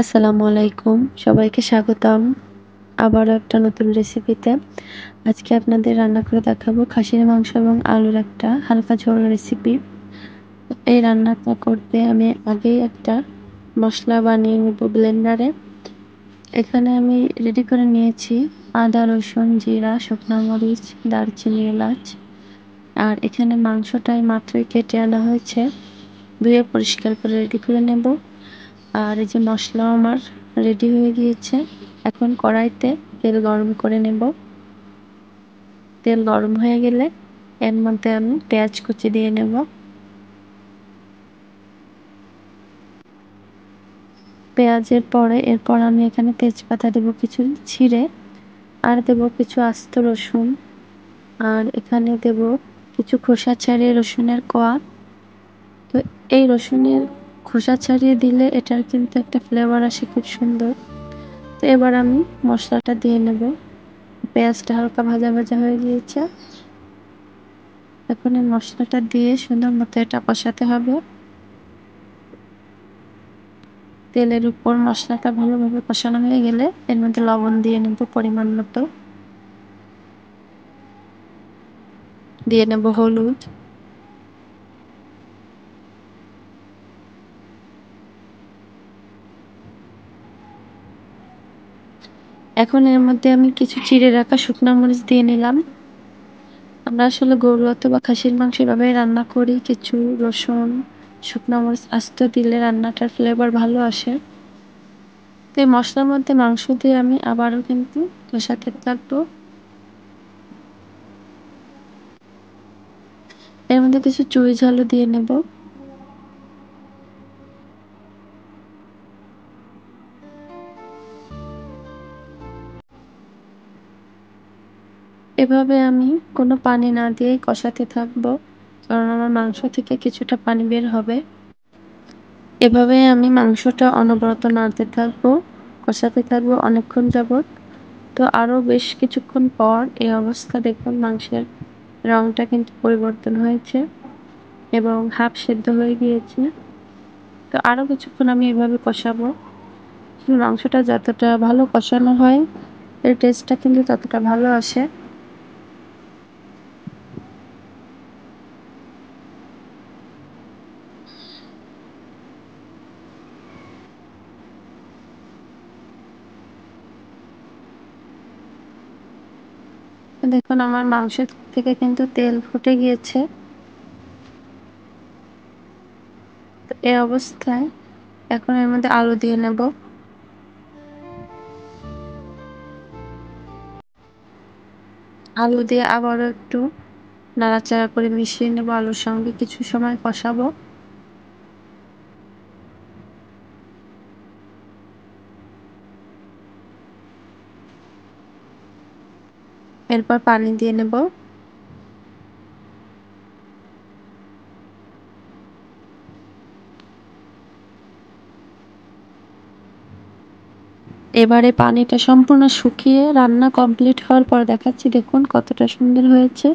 আসসালামু আলাইকুম। সবাইকে স্বাগতম। আবারও একটা নতুন রেসিপিতে। আজকে আপনাদের রান্না করে দেখাবো খাসির মাংস এবং আলুর একটা হালকা ঝোল রেসিপি। এই রান্নাটা করতে আমি আগেই একটা মসলা বানিয়ে নেব ব্লেন্ডারে। এখানে আমি রেডি করে নিয়েছি আদা, রসুন, জিরা, শুকনা মরিচ, দারচিনি, এলাচ। আর এখানে মাংসটাই মাত্রই কেটে আনা হয়েছে। ধুয়ে পরিষ্কার করে রেডি করে নেব। আর এই যে মসলাও আমার রেডি হয়ে গিয়েছে। এখন কড়াইতে তেল গরম করে নেব। তেল গরম হয়ে গেলে এর মধ্যে আমি পেঁয়াজ কুচি দিয়ে নেব। পেঁয়াজের পরে এরপর আমি এখানে তেজপাতা দেব কিছু ছিঁড়ে, আর দেব কিছু আস্ত রসুন, আর এখানে দেব কিছু খোসা ছাড়িয়ে রসুনের কোয়া। তো এই রসুনের খোসা ছাড়িয়ে দিলে এটার কিন্তু একটা ফ্লেভার আসে খুব সুন্দর। তো এবার আমি মশলাটা দিয়ে নেব। পেঁয়াজটা হালকা ভাজা ভাজা হয়ে গিয়েছে। এখন এই মশলাটা দিয়ে সুন্দর মতো এটা কষাতে হবে। তেলের উপর মশলাটা ভালোভাবে কষানো হয়ে গেলে এর মধ্যে লবণ দিয়ে নেব পরিমাণ মতো। দিয়ে নেব হলুদ। এখন এর মধ্যে আমি কিছু চিড়ে রাখা শুকনো মরিচ দিয়ে নিলাম। আমরা আসলে গরু অথবা খাসির মাংস এভাবেই রান্না করি। কিছু রসুন, শুকনো মরিচ আস্ত দিলে রান্নাটার ফ্লেভার ভালো আসে। তো এই মশলার মধ্যে মাংস দিয়ে আমি আবারও কিন্তু কষাতে থাকবো। এর মধ্যে কিছু চুই ঝালও দিয়ে নেব। এভাবে আমি কোনো পানি না দিয়েই কষাতে থাকবো, কারণ আমার মাংস থেকে কিছুটা পানি বের হবে। এভাবে আমি মাংসটা অনবরত নাড়তে থাকবো, কষাতে থাকবো অনেকক্ষণ যাবৎ। তো আরো বেশ কিছুক্ষণ পর এই অবস্থা দেখুন মাংসের রংটা কিন্তু পরিবর্তন হয়েছে এবং হাফ সেদ্ধ হয়ে গিয়েছে। তো আরো কিছুক্ষণ আমি এভাবে কষাবো। মাংসটা যতটা ভালো কষানো হয় এর টেস্টটা কিন্তু ততটা ভালো আসে। দেখুন আমার মাংস থেকে কিন্তু তেল ফুটে গিয়েছে। তো এই অবস্থায় এখন এর মধ্যে আলু দিয়ে নেব। আলু দিয়ে আবারও একটু নাড়াচাড়া করে মিশিয়ে নেব, আলুর সঙ্গে কিছু সময় কষাবো। এরপর পানি দিয়ে নেব। এবারে পানিটা সম্পূর্ণ শুকিয়ে রান্না কমপ্লিট হওয়ার পর দেখাচ্ছি, দেখুন কতটা সুন্দর হয়েছে।